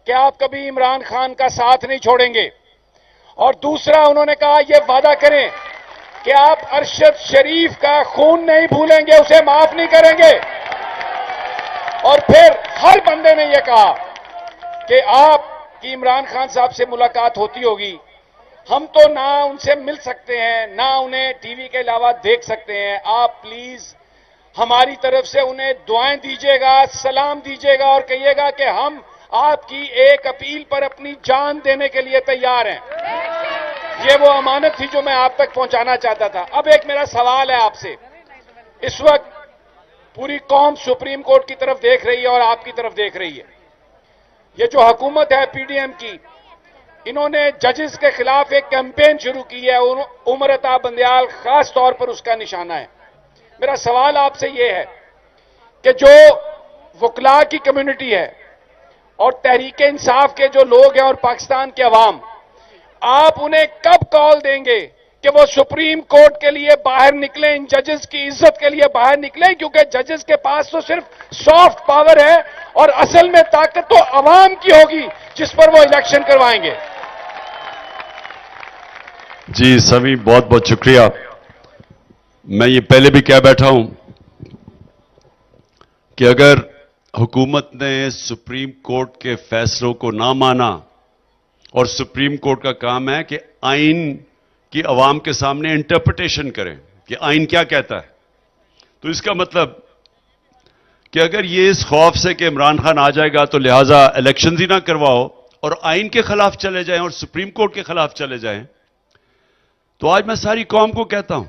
कि आप कभी इमरान खान का साथ नहीं छोड़ेंगे। और दूसरा उन्होंने कहा यह वादा करें कि आप अरशद शरीफ का खून नहीं भूलेंगे, उसे माफ नहीं करेंगे। और फिर हर बंदे ने यह कहा कि आपकी इमरान खान साहब से मुलाकात होती होगी, हम तो ना उनसे मिल सकते हैं ना उन्हें टीवी के अलावा देख सकते हैं, आप प्लीज हमारी तरफ से उन्हें दुआएं दीजिएगा, सलाम दीजिएगा और कहिएगा कि हम आपकी एक अपील पर अपनी जान देने के लिए तैयार हैं। ये वो अमानत थी जो मैं आप तक पहुंचाना चाहता था। अब एक मेरा सवाल है आपसे। इस वक्त पूरी कौम सुप्रीम कोर्ट की तरफ देख रही है और आपकी तरफ देख रही है। ये जो हुकूमत है पीडीएम की, इन्होंने जजेस के खिलाफ एक कैंपेन शुरू की है, उमर अता बंदयाल खास तौर पर उसका निशाना है। मेरा सवाल आपसे यह है कि जो वकला की कम्युनिटी है और तहरीक इंसाफ के जो लोग हैं और पाकिस्तान के अवाम, आप उन्हें कब कॉल देंगे कि वो सुप्रीम कोर्ट के लिए बाहर निकलें, इन जजेस की इज्जत के लिए बाहर निकलें? क्योंकि जजेस के पास तो सिर्फ सॉफ्ट पावर है और असल में ताकत तो अवाम की होगी जिस पर वो इलेक्शन करवाएंगे। जी सभी, बहुत बहुत शुक्रिया। मैं ये पहले भी कह बैठा हूं कि अगर हुकूमत ने सुप्रीम कोर्ट के फैसलों को ना माना, और सुप्रीम कोर्ट का काम है कि आइन की अवाम के सामने इंटरप्रिटेशन करें कि आइन क्या कहता है, तो इसका मतलब कि अगर ये इस खौफ से कि इमरान खान आ जाएगा तो लिहाजा इलेक्शन ही ना करवाओ और आइन के खिलाफ चले जाएं और सुप्रीम कोर्ट के खिलाफ चले जाएं, तो आज मैं सारी कौम को कहता हूं,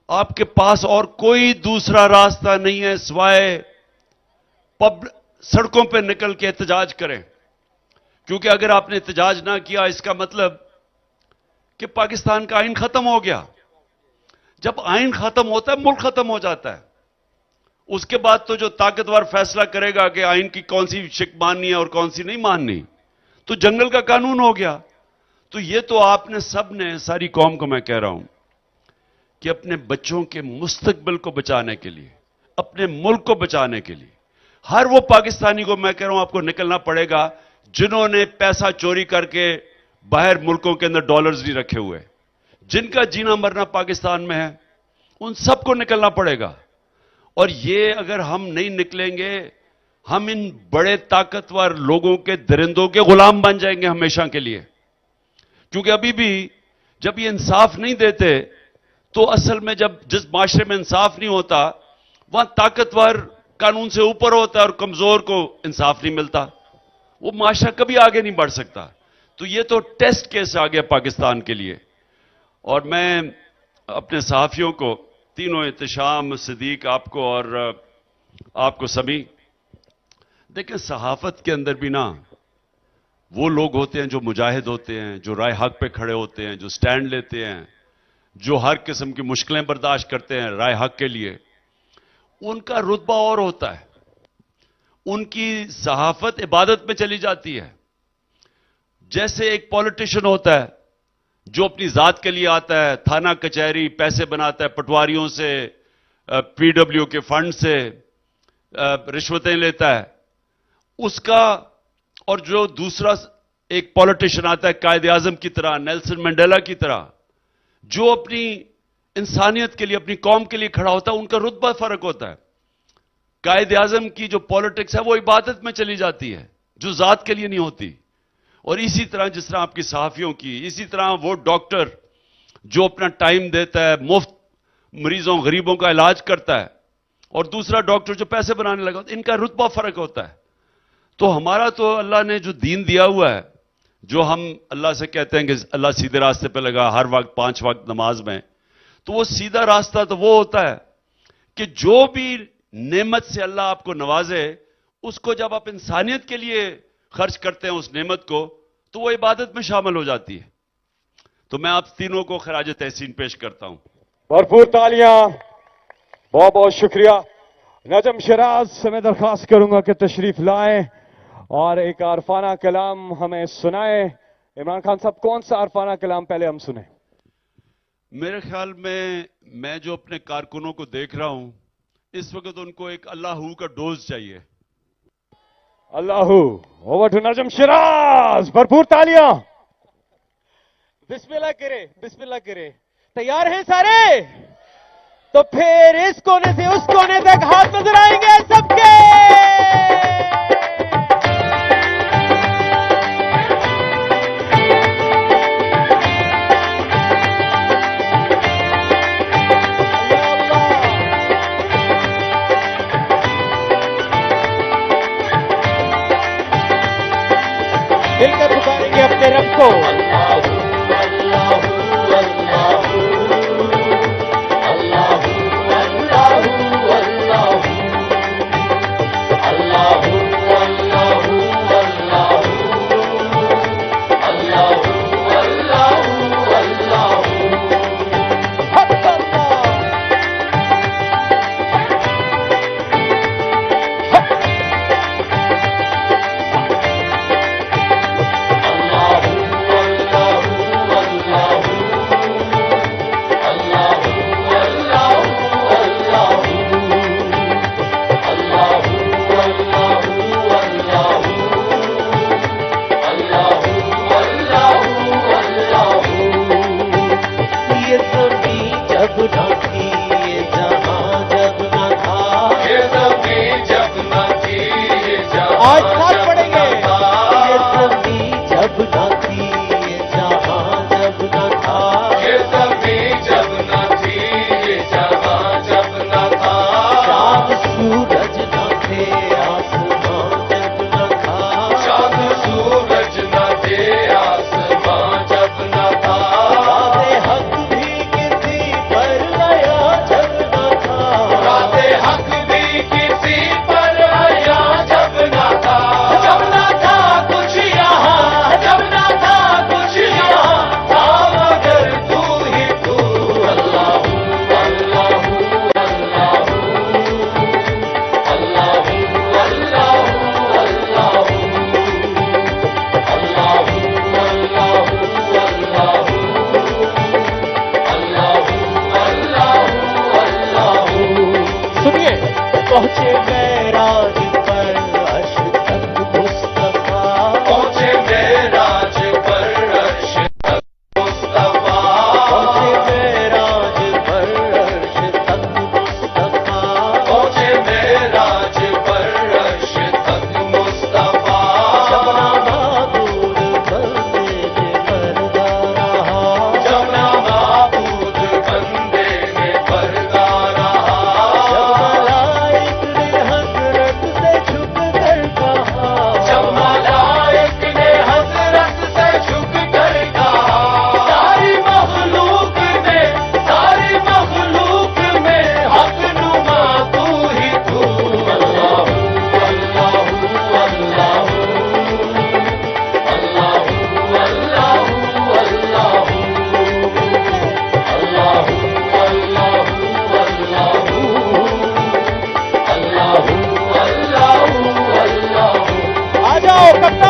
आपके पास और कोई दूसरा रास्ता नहीं है सिवाय सड़कों पर निकल के एहतजाज करें। क्योंकि अगर आपने एहतजाज ना किया, इसका मतलब कि पाकिस्तान का आइन खत्म हो गया। जब आइन खत्म होता है, मुल्क खत्म हो जाता है। उसके बाद तो जो ताकतवर फैसला करेगा कि आइन की कौन सी शिक माननी है और कौन सी नहीं माननी, तो जंगल का कानून हो गया। तो ये तो आपने सबने, सारी कौम को मैं कह रहा हूं कि अपने बच्चों के मुस्तकबिल को बचाने के लिए, अपने मुल्क को बचाने के लिए, हर वो पाकिस्तानी को मैं कह रहा हूं आपको निकलना पड़ेगा जिन्होंने पैसा चोरी करके बाहर मुल्कों के अंदर डॉलर्स नहीं रखे हुए, जिनका जीना मरना पाकिस्तान में है, उन सबको निकलना पड़ेगा। और ये अगर हम नहीं निकलेंगे, हम इन बड़े ताकतवर लोगों के, दरिंदों के गुलाम बन जाएंगे हमेशा के लिए। क्योंकि अभी भी जब ये इंसाफ नहीं देते, तो असल में जब जिस माशरे में इंसाफ नहीं होता, वहां ताकतवर कानून से ऊपर होता है और कमजोर को इंसाफ नहीं मिलता, वो माशरा कभी आगे नहीं बढ़ सकता। तो ये तो टेस्ट केस आ गया पाकिस्तान के लिए। और मैं अपने सहाफियों को, तीनों, एहतशाम, सिद्दीक, आपको और आपको सभी, देखिए सहाफत के अंदर भी ना वो लोग होते हैं जो मुजाहिद होते हैं, जो राय हक पे खड़े होते हैं, जो स्टैंड लेते हैं, जो हर किस्म की मुश्किलें बर्दाश्त करते हैं राय हक के लिए। उनका रुतबा और होता है, उनकी सहाफत इबादत में चली जाती है। जैसे एक पॉलिटिशियन होता है जो अपनी जात के लिए आता है, थाना कचहरी पैसे बनाता है पटवारियों से, पीडब्ल्यू के फंड से रिश्वतें लेता है, उसका। और जो दूसरा एक पॉलिटिशियन आता है कायदे आजम की तरह, नेल्सन मंडेला की तरह, जो अपनी इंसानियत के लिए, अपनी कौम के लिए खड़ा होता है, उनका रुतबा फर्क होता है। कायदे आजम की जो पॉलिटिक्स है वो इबादत में चली जाती है, जो जात के लिए नहीं होती। और इसी तरह जिस तरह आपकी सहाफियों की, इसी तरह वो डॉक्टर जो अपना टाइम देता है, मुफ्त मरीजों गरीबों का इलाज करता है, और दूसरा डॉक्टर जो पैसे बनाने लगा, इनका रुतबा फर्क होता है। तो हमारा तो अल्लाह ने जो दीन दिया हुआ है, जो हम अल्लाह से कहते हैं कि अल्लाह सीधे रास्ते पे लगा हर वक्त 5 वक्त नमाज में, तो वो सीधा रास्ता तो वो होता है कि जो भी नेमत से अल्लाह आपको नवाजे, उसको जब आप इंसानियत के लिए खर्च करते हैं उस नेमत को, तो वो इबादत में शामिल हो जाती है। तो मैं आप तीनों को खराज तहसीन पेश करता हूं। भरपूर तालियां, बहुत बहुत शुक्रिया। नजम शराज से मैं दरख्वास्त करूंगा कि तशरीफ लाएं और एक आरफाना कलाम हमें सुनाए। इमरान खान साहब, कौन सा आरफाना कलाम पहले हम सुने? मेरे ख्याल में मैं जो अपने कारकुनों को देख रहा हूं, इस वक्त उनको एक अल्लाह का डोज चाहिए। अल्लाहू। ओवर टू नजम शिराज, भरपूर तालियां। बिस्मिल्लाह करे। तैयार हैं सारे? तो फिर इस कोने से उस कोने तक हाथ नजर आएंगे सबके। मिलकर पुकारेंगे अपने रब को। आज साथ पढ़ेंगे। ये ज़मीं जब न थी, ये जहां जब न था। ये ज़मीं जब न थी, ये जहां जब न था। चाँद सूरज न थे, आसमां जब न था। चाँद सूरज न थे, आसमां जब न था। वादे हक भी किसी पर आया जब न था। वादे हक भी किसी पर आया जब न था। जब न था कुछ यहाँ, जब न था कुछ यहाँ, था मगर तू ही तू। अल्लाहू अल्लाहू अल्लाहू अल्लाहू अल्लाहू अल्लाहू अल्लाहू अल्लाहू अल्लाहू अल्लाहू अल्लाहू। सुनिए। पहुंचे मेराज पर अर्श तक मुस्तफा। पहुंचे मेराज पर अर्श तक मुस्तफा। पहुंचे मेराज पर अर्श तक मुस्तफा। पहुंचे मेराज पर अर्श तक मुस्तफा। जबना माबूद बंदे में पर्दा रहा। जबना माबूद बंदे में पर्दा रहा। जब मलाइक ने हजरत से झुक कर कहा। जब मलाइक ने हजरत से झुक कर कहा। सारी मखलूक में हक नुमा तू ही तू। अल्लाहू अल्लाहू अल्लाहू अल्लाहू अल्लाहू अल्लाहू अल्लाहू अल्लाहू अल्लाहू अल्लाहू अल्लाहू अल्लाहू। आ जाओ कप्तान।